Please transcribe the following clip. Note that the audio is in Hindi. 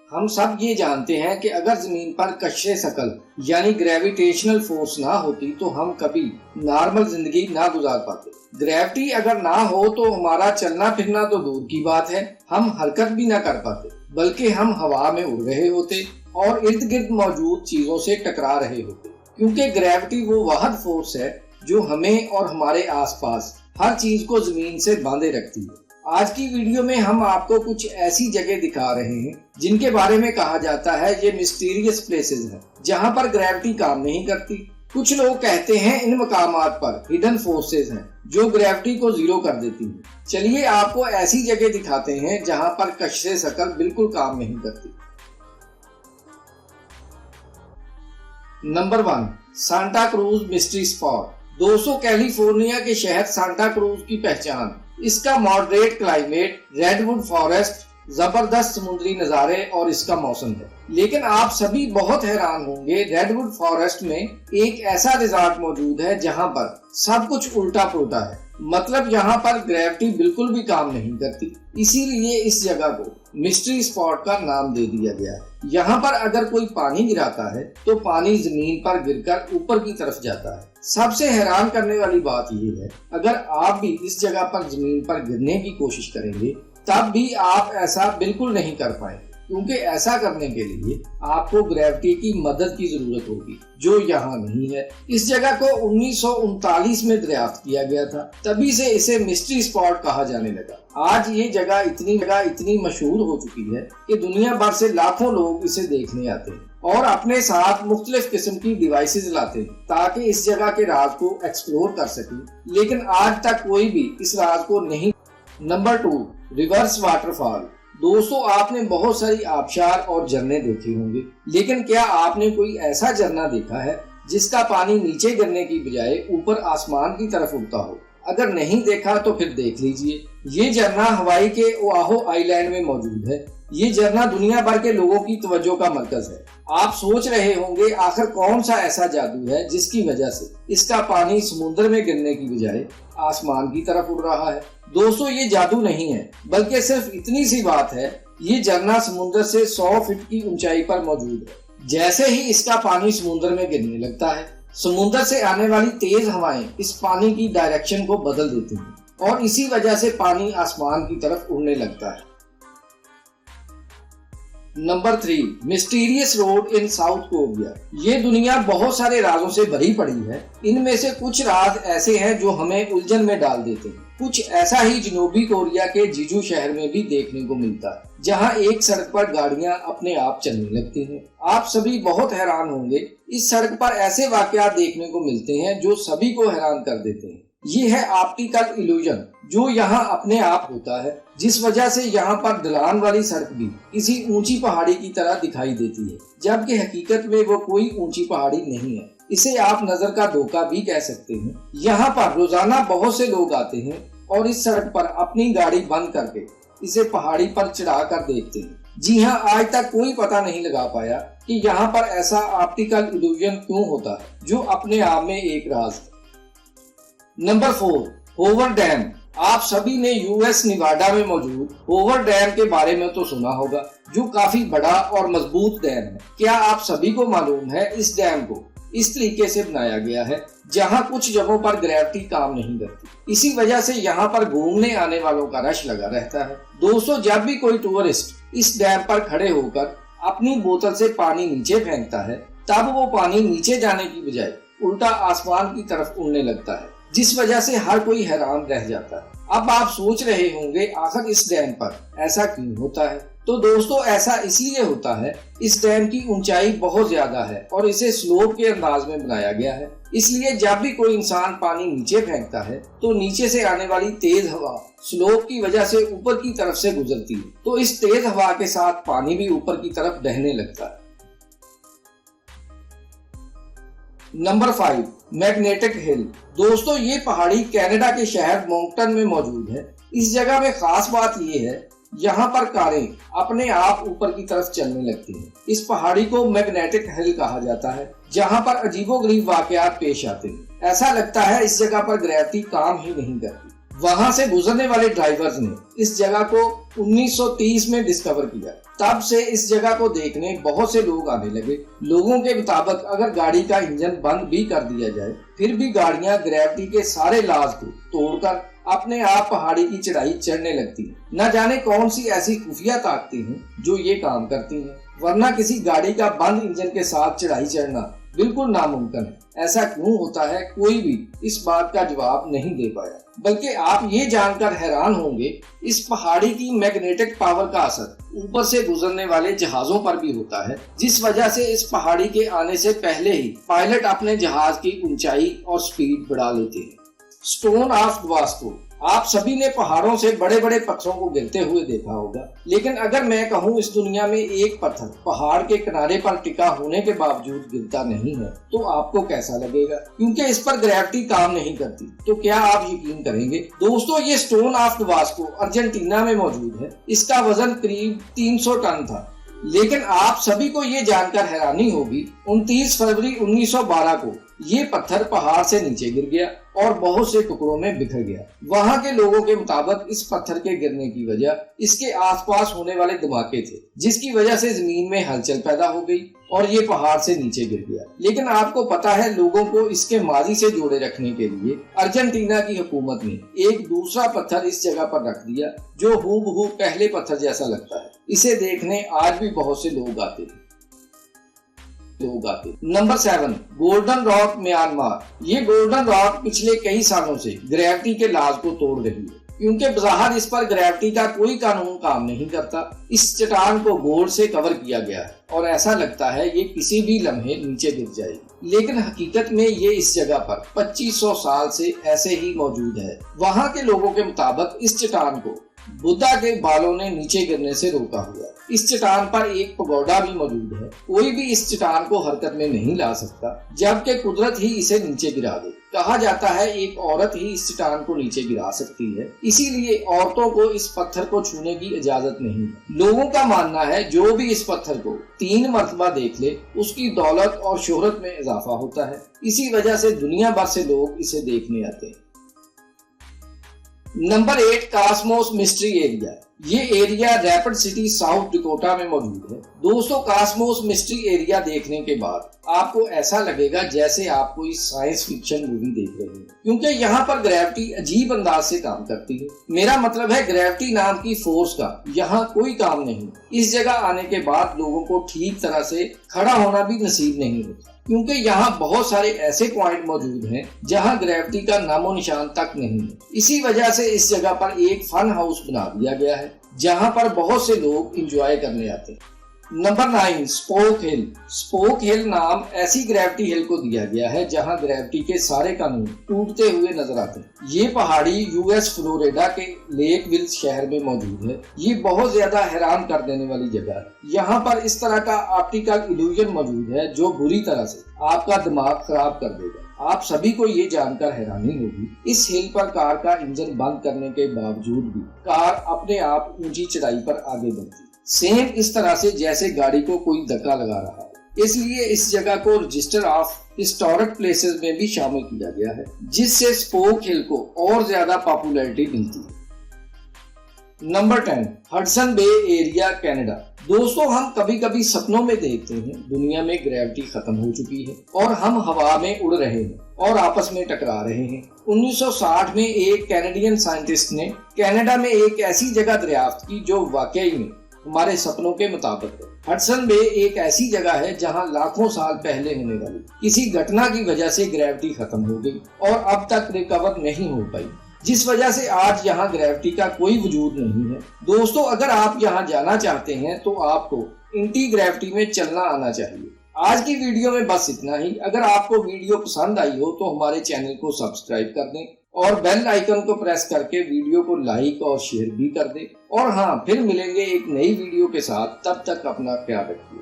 हम सब ये जानते हैं कि अगर जमीन पर कश्श शकल यानी ग्रेविटेशनल फोर्स ना होती तो हम कभी नॉर्मल जिंदगी ना गुजार पाते। ग्रेविटी अगर ना हो तो हमारा चलना फिरना तो दूर की बात है, हम हरकत भी ना कर पाते, बल्कि हम हवा में उड़ रहे होते और इर्द गिर्द मौजूद चीजों से टकरा रहे होते, क्योंकि ग्रेविटी वो वाहद फोर्स है जो हमें और हमारे आसपास हर चीज को जमीन से बांधे रखती है। आज की वीडियो में हम आपको कुछ ऐसी जगह दिखा रहे हैं जिनके बारे में कहा जाता है ये मिस्टीरियस प्लेसेस हैं, जहां पर ग्रेविटी काम नहीं करती। कुछ लोग कहते हैं इन मकामात पर हिडन फोर्सेस हैं जो ग्रेविटी को जीरो कर देती हैं। चलिए आपको ऐसी जगह दिखाते हैं जहां पर कश्श शकल बिल्कुल काम नहीं करती। Number 1, Santa cruise mystery spot. दोस्तों, कैलिफोर्निया के शहर सांता क्रूज की पहचान इसका मॉडरेट क्लाइमेट, रेडवुड फॉरेस्ट, जबरदस्त समुद्री नजारे और इसका मौसम है। लेकिन आप सभी बहुत हैरान होंगे, रेडवुड फॉरेस्ट में एक ऐसा रिजॉर्ट मौजूद है जहां पर सब कुछ उल्टा पुल्टा है। मतलब यहाँ पर ग्रेविटी बिल्कुल भी काम नहीं करती, इसीलिए इस जगह को मिस्ट्री स्पॉट का नाम दे दिया गया है। यहाँ पर अगर कोई पानी गिराता है तो पानी जमीन पर गिरकर ऊपर की तरफ जाता है। सबसे हैरान करने वाली बात यह है, अगर आप भी इस जगह पर जमीन पर गिरने की कोशिश करेंगे तब भी आप ऐसा बिल्कुल नहीं कर पाएंगे, क्योंकि ऐसा करने के लिए आपको ग्रेविटी की मदद की जरूरत होगी, जो यहाँ नहीं है। इस जगह को 1939 में दरियाफ्त किया गया था, तभी से इसे मिस्ट्री स्पॉट कहा जाने लगा। आज ये जगह इतनी मशहूर हो चुकी है कि दुनिया भर से लाखों लोग इसे देखने आते हैं और अपने साथ मुख्तलिफ किस्म की डिवाइसेस लाते हैं ताकि इस जगह के राज को एक्सप्लोर कर सकें, लेकिन आज तक कोई भी इस राज को नहीं। Number 2, reverse waterfall. दोस्तों, आपने बहुत सारी आबशार और झरने देखे होंगे, लेकिन क्या आपने कोई ऐसा झरना देखा है जिसका पानी नीचे गिरने की बजाय ऊपर आसमान की तरफ उड़ता हो? अगर नहीं देखा तो फिर देख लीजिए। ये झरना हवाई के ओआहू आइलैंड में मौजूद है। ये झरना दुनिया भर के लोगों की तवज्जो का मरकज है। आप सोच रहे होंगे आखिर कौन सा ऐसा जादू है जिसकी वजह से इसका पानी समुद्र में गिरने की बजाय आसमान की तरफ उड़ रहा है। दोस्तों, ये जादू नहीं है, बल्कि सिर्फ इतनी सी बात है, ये झरना समुद्र से 100 फीट की ऊंचाई पर मौजूद है। जैसे ही इसका पानी समुद्र में गिरने लगता है, समुद्र से आने वाली तेज हवाएं इस पानी की डायरेक्शन को बदल देती हैं और इसी वजह से पानी आसमान की तरफ उड़ने लगता है। नंबर 3, मिस्टीरियस रोड इन साउथ कोरिया। ये दुनिया बहुत सारे राजों से भरी पड़ी है। इनमें से कुछ राज ऐसे हैं जो हमें उलझन में डाल देते हैं। कुछ ऐसा ही जनूबी कोरिया के जीजू शहर में भी देखने को मिलता है, जहां एक सड़क पर गाड़ियां अपने आप चलने लगती हैं। आप सभी बहुत हैरान होंगे, इस सड़क पर ऐसे वाकयात देखने को मिलते हैं जो सभी को हैरान कर देते हैं। ये है ऑप्टिकल इल्यूजन, जो यहाँ अपने आप होता है, जिस वजह से यहाँ पर ढलान वाली सड़क भी किसी ऊंची पहाड़ी की तरह दिखाई देती है, जबकि हकीकत में वो कोई ऊंची पहाड़ी नहीं है। इसे आप नजर का धोखा भी कह सकते हैं। यहाँ पर रोजाना बहुत से लोग आते हैं और इस सड़क पर अपनी गाड़ी बंद करके इसे पहाड़ी पर चढ़ा कर देखते हैं। जी हाँ, आज तक कोई पता नहीं लगा पाया कि यहाँ पर ऐसा ऑप्टिकल इल्यूजन क्यों होता है, जो अपने आप में एक राज है। Number 4, Hoover Dam. आप सभी ने यूएस निवाडा में मौजूद होवर डैम के बारे में तो सुना होगा, जो काफी बड़ा और मजबूत डैम है। क्या आप सभी को मालूम है इस डैम को इस तरीके से बनाया गया है जहां कुछ जगहों पर ग्रेविटी काम नहीं करती। इसी वजह से यहाँ पर घूमने आने वालों का रश लगा रहता है। दोस्तों, जब भी कोई टूरिस्ट इस डैम पर खड़े होकर अपनी बोतल से पानी नीचे फेंकता है, तब वो पानी नीचे जाने की बजाय उल्टा आसमान की तरफ उड़ने लगता है, जिस वजह से हर कोई हैरान रह जाता है। अब आप सोच रहे होंगे आखिर इस डैम पर ऐसा क्यों होता है? तो दोस्तों, ऐसा इसलिए होता है, इस डैम की ऊंचाई बहुत ज्यादा है और इसे स्लोप के अंदाज में बनाया गया है। इसलिए जब भी कोई इंसान पानी नीचे फेंकता है तो नीचे से आने वाली तेज हवा स्लोप की वजह से ऊपर की तरफ से गुजरती है, तो इस तेज हवा के साथ पानी भी ऊपर की तरफ बहने लगता है। Number 5, magnetic hill. दोस्तों, ये पहाड़ी कनाडा के शहर मोंकटन में मौजूद है। इस जगह में खास बात ये है, यहाँ पर कारें अपने आप ऊपर की तरफ चलने लगती हैं। इस पहाड़ी को मैग्नेटिक हिल कहा जाता है, जहाँ पर अजीबोगरीब वाकयात पेश आते हैं। ऐसा लगता है इस जगह पर ग्रेविटी काम ही नहीं करती। वहां से गुजरने वाले ड्राइवर्स ने इस जगह को 1930 में डिस्कवर किया। तब से इस जगह को देखने बहुत से लोग आने लगे। लोगों के मुताबिक अगर गाड़ी का इंजन बंद भी कर दिया जाए फिर भी गाड़ियां ग्रेविटी के सारे लॉज को तोड़कर अपने आप पहाड़ी की चढ़ाई चढ़ने लगती हैं। न जाने कौन सी ऐसी खुफिया ताकतें हैं जो ये काम करती हैं, वरना किसी गाड़ी का बंद इंजन के साथ चढ़ाई चढ़ना बिल्कुल नामुमकिन है। ऐसा क्यों होता है, कोई भी इस बात का जवाब नहीं दे पाया। बल्कि आप ये जानकर हैरान होंगे, इस पहाड़ी की मैग्नेटिक पावर का असर ऊपर से गुजरने वाले जहाजों पर भी होता है, जिस वजह से इस पहाड़ी के आने से पहले ही पायलट अपने जहाज की ऊंचाई और स्पीड बढ़ा लेते हैं। स्टोन ऑफ दवास्को, आप सभी ने पहाड़ों से बड़े बड़े पत्थरों को गिरते हुए देखा होगा, लेकिन अगर मैं कहूँ इस दुनिया में एक पत्थर पहाड़ के किनारे पर टिका होने के बावजूद गिरता नहीं है तो आपको कैसा लगेगा, क्योंकि इस पर ग्रेविटी काम नहीं करती। तो क्या आप यकीन करेंगे दोस्तों, ये स्टोन ऑफ दवास्को अर्जेंटीना में मौजूद है। इसका वजन करीब 300 टन था। लेकिन आप सभी को ये जानकर हैरानी होगी, 29 फरवरी 1912 को ये पत्थर पहाड़ से नीचे गिर गया और बहुत से टुकड़ों में बिखर गया। वहां के लोगों के मुताबिक इस पत्थर के गिरने की वजह इसके आसपास होने वाले धमाके थे, जिसकी वजह से जमीन में हलचल पैदा हो गई और ये पहाड़ से नीचे गिर गया। लेकिन आपको पता है, लोगों को इसके माजी से जोड़े रखने के लिए अर्जेंटीना की हुकूमत ने एक दूसरा पत्थर इस जगह पर रख दिया जो हूबहू पहले पत्थर जैसा लगता है। इसे देखने आज भी बहुत से लोग आते हैं। Number 7, golden rock Myanmar. ये गोल्डन रॉक पिछले कई सालों से ग्रेविटी के लाज को तोड़ रही है, क्योंकि बज़ाहिर इस पर ग्रेविटी का कोई कानून काम नहीं करता। इस चट्टान को गोल्ड से कवर किया गया है और ऐसा लगता है ये किसी भी लम्हे नीचे गिर जाएगी, लेकिन हकीकत में ये इस जगह पर 2500 साल से ऐसे ही मौजूद है। वहाँ के लोगों के मुताबिक इस चट्टान को बुद्धा के बालों ने नीचे गिरने से रोका हुआ। इस चट्टान पर एक पगोडा भी मौजूद है। कोई भी इस चट्टान को हरकत में नहीं ला सकता, जबकि कुदरत ही इसे नीचे गिरा दे। कहा जाता है एक औरत ही इस चट्टान को नीचे गिरा सकती है, इसीलिए औरतों को इस पत्थर को छूने की इजाजत नहीं है। लोगों का मानना है जो भी इस पत्थर को 3 मरतबा देख ले उसकी दौलत और शोहरत में इजाफा होता है। इसी वजह से दुनिया भर से लोग इसे देखने आते हैं। Number 8, Cosmos Mystery Area. ये area Rapid City South Dakota में मौजूद है। दोस्तों, कॉस्मोस मिस्ट्री एरिया देखने के बाद आपको ऐसा लगेगा जैसे आप कोई साइंस फिक्शन मूवी देख रहे हैं, क्योंकि यहाँ पर ग्रेविटी अजीब अंदाज से काम करती है। मेरा मतलब है ग्रेविटी नाम की फोर्स का यहाँ कोई काम नहीं। इस जगह आने के बाद लोगों को ठीक तरह से खड़ा होना भी नसीब नहीं होता, क्योंकि यहाँ बहुत सारे ऐसे पॉइंट मौजूद हैं जहाँ ग्रेविटी का नामो निशान तक नहीं है। इसी वजह से इस जगह पर एक फन हाउस बना दिया गया है जहाँ पर बहुत से लोग एंजॉय करने आते हैं। नंबर 9, स्पोक हिल। स्पोक हिल नाम ऐसी ग्रेविटी हिल को दिया गया है जहां ग्रेविटी के सारे कानून टूटते हुए नजर आते हैं। ये पहाड़ी यूएस फ्लोरिडा के लेकविल शहर में मौजूद है। ये बहुत ज्यादा हैरान कर देने वाली जगह है। यहाँ पर इस तरह का ऑप्टिकल इल्यूजन मौजूद है जो बुरी तरह से आपका दिमाग खराब कर देगा। आप सभी को ये जानकर हैरानी होगी, इस हिल पर कार का इंजन बंद करने के बावजूद भी कार अपने आप ऊंची चढ़ाई पर आगे बढ़ती, सेम इस तरह से जैसे गाड़ी को कोई धक्का लगा रहा है। इसलिए इस जगह को रजिस्टर ऑफ हिस्टोरिक प्लेसेस में भी शामिल किया गया है, जिससे स्पोक हिल को और ज्यादा पॉपुलैरिटी मिलती है। Number 10, Hudson Bay area, Canada. दोस्तों, हम कभी कभी सपनों में देखते हैं दुनिया में ग्रेविटी खत्म हो चुकी है और हम हवा में उड़ रहे हैं और आपस में टकरा रहे हैं। 1960 में एक कैनेडियन साइंटिस्ट ने कनाडा में एक ऐसी जगह दरियाफ्त की जो वाकई में हमारे सपनों के मुताबिक है। हडसन बे एक ऐसी जगह है जहां लाखों साल पहले होने वाली किसी घटना की वजह से ग्रेविटी खत्म हो गई और अब तक रिकवर नहीं हो पाई, जिस वजह से आज यहाँ ग्रेविटी का कोई वजूद नहीं है। दोस्तों, अगर आप यहाँ जाना चाहते हैं तो आपको एंटी ग्रेविटी में चलना आना चाहिए। आज की वीडियो में बस इतना ही। अगर आपको वीडियो पसंद आई हो तो हमारे चैनल को सब्सक्राइब कर दें और बेल आइकन को प्रेस करके वीडियो को लाइक और शेयर भी कर दें। और हाँ, फिर मिलेंगे एक नई वीडियो के साथ। तब तक अपना ख्याल रखिए।